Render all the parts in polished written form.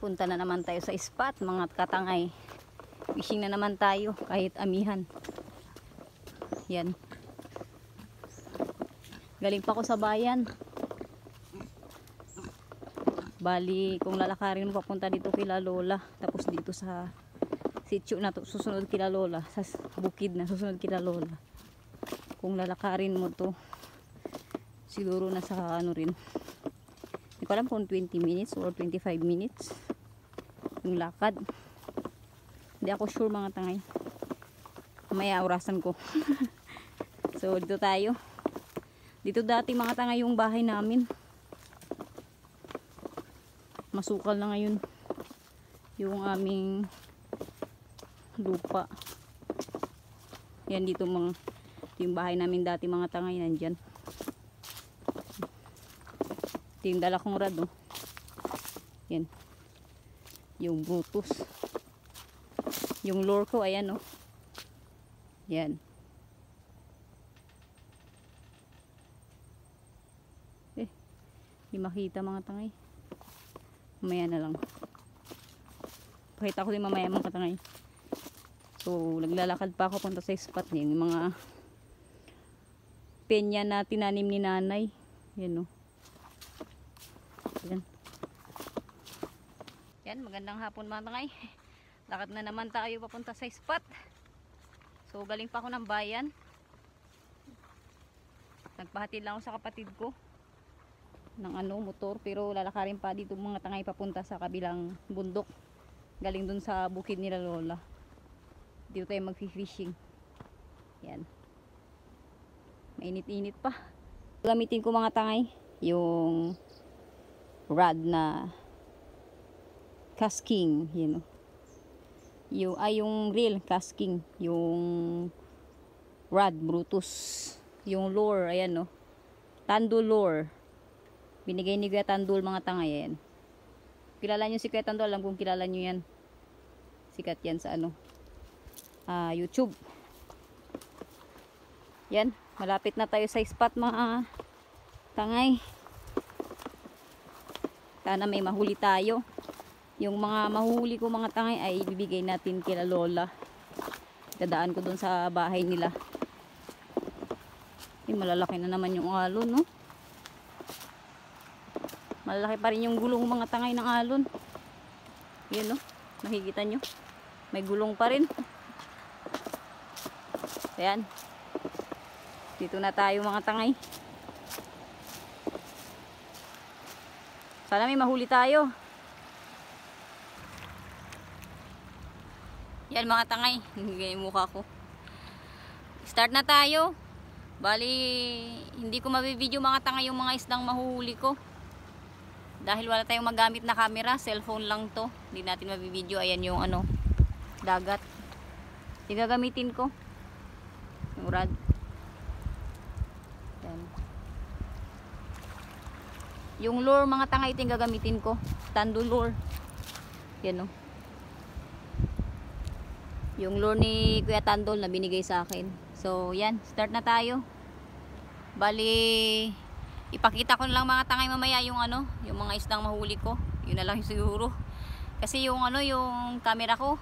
Punta na naman tayo sa spot mga katangay. Fishing na naman tayo kahit amihan. Yan. Galing pa ako sa bayan. Bali kung lalakarin mo papunta dito kila Lola. Tapos dito sa sitio na to, susunod kila Lola. Sa bukid na susunod kila Lola. Kung lalakarin mo to, siguro nasa ano rin. Hindi ko alam kung 20 minutes or 25 minutes yung lakad. Hindi ako sure mga tangay. Mamaya orasan ko. So dito tayo. Dito dati mga tangay yung bahay namin. Masukal na ngayon yung aming lupa. Yan dito mga yung bahay namin dati mga tangay nandyan. Ito yung dala kong rad, oh. Yan. Yung Brutus. Yung lure ko, ayan, oh. Yan. Hindi makita mga tangay. Mamaya na lang. Pakita ko din mamaya mga katangay. So, naglalakad pa ako punta sa spot niya. Yung mga penya na tinanim ni nanay. Yan, oh. Yan. Yan, magandang hapon mga tangay. Lakad na naman tayo papunta sa spot. So, galing pa ako ng bayan. Nagpahatid lang ako sa kapatid ko ng motor, pero lalakarin pa dito mga tangay papunta sa kabilang bundok. Galing dun sa bukid nila Lola. Dito tayo mag-fishing. Yan. Mainit-init pa. Gamitin ko mga tangay yung rod na casking, you know. Yung reel casking, yung rod Brutus, yung lure, ayan, no. Tandul lure. Binigay ni Kuya Tandul mga tangay yan. Kilala nyo si Kuya Tandul, alam kong kilala nyo yan. Sikat yan sa YouTube. Yan, malapit na tayo sa spot mga tangay. Sana may mahuli tayo. Yung mga mahuhuli ko mga tangay ay ibibigay natin kila Lola. Dadaan ko dun sa bahay nila. Malalaki na naman yung alon, no? Malalaki pa rin yung gulong mga tangay ng alon. Yan, no? Nakikita nyo? May gulong pa rin. Ayan. Dito na tayo mga tangay. Sana may mahuli tayo. Yan mga tangay. Yung mukha ko. Start na tayo. Bali, hindi ko mabibideo mga tangay yung mga isdang mahuhuli ko. Dahil wala tayong magamit na camera. Cellphone lang to. Hindi natin mabibideo. Ayan yung dagat. Igagamitin ko. Yung rod. Yan. Yung lure mga tangay ito yung gagamitin ko. Tandul lure. Yan, o. Yung lure ni Kuya Tandol na binigay sa akin. So, yan. Start na tayo. Bali, ipakita ko lang mga tangay mamaya yung yung mga isdang mahuli ko. Yun na lang siguro. Kasi yung yung camera ko,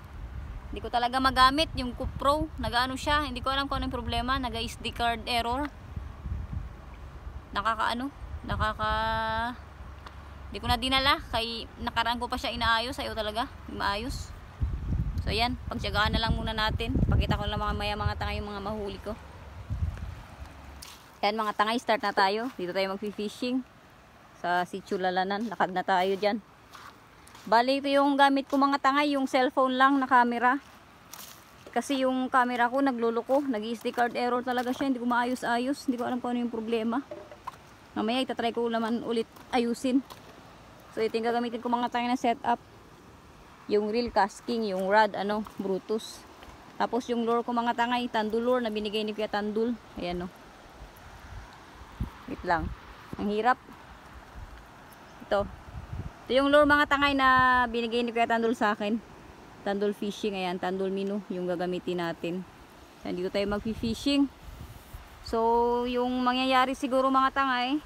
hindi ko talaga magamit. Yung GoPro, siya. Hindi ko alam kung anong problema. Nag-SD card error. Hindi ko na dinala. Kay nakaraan ko pa siya inaayos. Ayaw talaga. Maayos. So yan, pagtyagaan na lang muna natin. Pakita ko lang mamaya mga tangay yung mga mahuli ko. Yan mga tangay, start na tayo. Dito tayo mag-fishing sa Sitio Lalanan. Lakad na tayo dyan. Bali ito yung gamit ko mga tangay, yung cellphone lang na camera. Kasi yung camera ko nagluloko, nag-SD card error talaga siya. Hindi ko maayos-ayos. Hindi ko alam kung ano yung problema. Mamaya itatry ko naman ulit ayusin. So ito yung gagamitin ko mga tangay na setup. Yung reel casking, yung rod Brutus. Tapos yung lure ko mga tangay, Tandul lure na binigay ni Kuya Tandul. Ayan, o. Wait lang. Ang hirap. Ito yung lure mga tangay na binigay ni Kuya Tandul sa akin. Tandul fishing, ayan, Tandul Minu yung gagamitin natin. Ayan, dito tayo mag-fishing. So yung mangyayari siguro mga tangay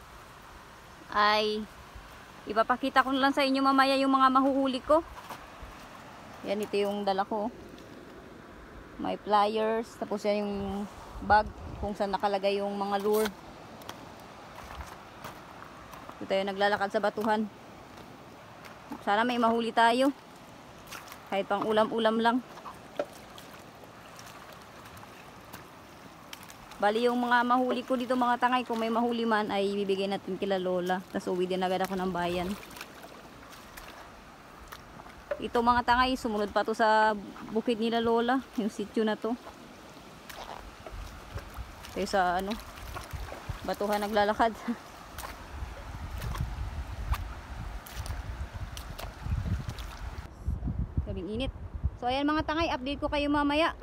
ay Ipapakita ko na lang sa inyo mamaya yung mga mahuhuli ko. Yan, ito yung dala ko. May pliers, tapos yan yung bag kung saan nakalagay yung mga lure. Ito tayo naglalakad sa batuhan. Sana may mahuli tayo. Kahit pang ulam-ulam lang. Bali yung mga mahuli ko dito mga tangay, kung may mahuli man ay ibibigay natin kila Lola. Tapos uwi din agad ako ng bayan. Ito mga tangay, sumunod pa to sa bukid nila Lola. Yung sityo na to. Tayo sa ano, batuhan naglalakad. Gabing init. So ayan mga tangay, update ko kayo mamaya.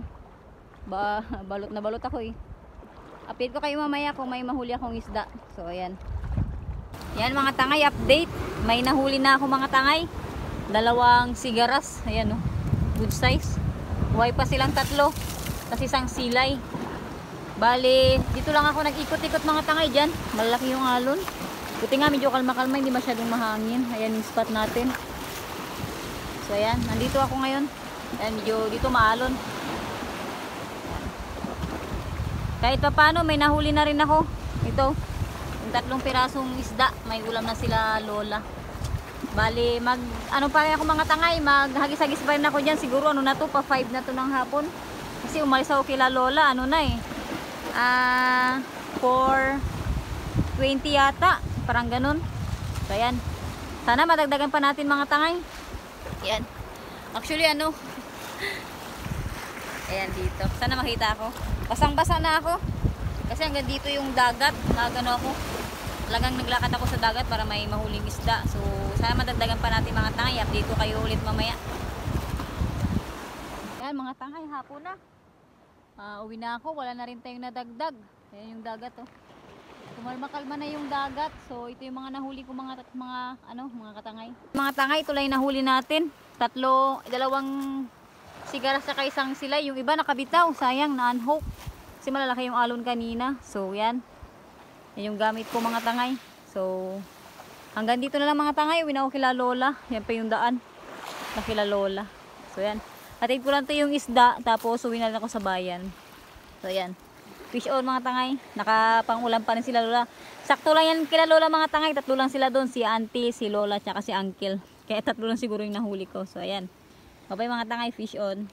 Balot na balot ako eh. Update ko kayo mamaya kung may mahuli akong isda. So ayan. Yan mga tangay, update. May nahuli na ako mga tangay. 2 sigaras. Ayan oh. Good size. Buhay pa silang 3. Tapos isang silay. Bali, dito lang ako nag-ikot-ikot mga tangay dyan. Malaki yung alon. Buti nga medyo kalma-kalma, hindi masyadong mahangin. Ayan yung spot natin. So ayan, nandito ako ngayon. Ayan, medyo dito maalon. Kahit pa paano, may nahuli na rin ako. Ito, yung 3 pirasong isda. May ulam na sila Lola. Bali, ano pa rin ako mga tangay, maghagis-hagis pa rin ako dyan. Siguro ano na to, pa 5 na to ng hapon. Kasi umalis ako kila Lola, ano na eh. 4:20 yata. Parang ganun. So, ayan. Sana madagdagan pa natin mga tangay. Ayan. Actually, ano. Ayan dito. Sana makita ako. Basang-basa na ako. Kasi hanggang dito yung dagat. Nagano ako. Talagang naglakad ako sa dagat para may mahuling isda. So, sana madagdagan pa natin mga tangay. Update ko kayo ulit mamaya. Ayan mga tangay. Hapon na. Uwi na ako. Wala na rin tayong nadagdag. Ayan yung dagat oh. Kumalma-kalma na yung dagat. So, ito yung mga nahuli ko mga katangay. Mga tangay, ito lang yung nahuli natin. 2 sigaras sa isang silay. Yung iba nakabitaw. Sayang, na-unhook. Kasi malalaki yung alon kanina. So, yan. Yan yung gamit ko mga tangay. So, hanggang dito na lang mga tangay. Uwi na ako kila Lola. Yan pa yung daan. Na kila Lola. So, yan. Hatid ko lang ito yung isda. Tapos, uwi na lang ako sa bayan. So, yan. Fish on mga tangay. Nakapangulam pa rin sila Lola. Sakto lang yan kila Lola mga tangay. 3 lang sila doon. Si auntie, si Lola, tsaka si uncle. Kaya 3 lang siguro yung nahuli ko. So, ayan. Bye mga tangay, fish on.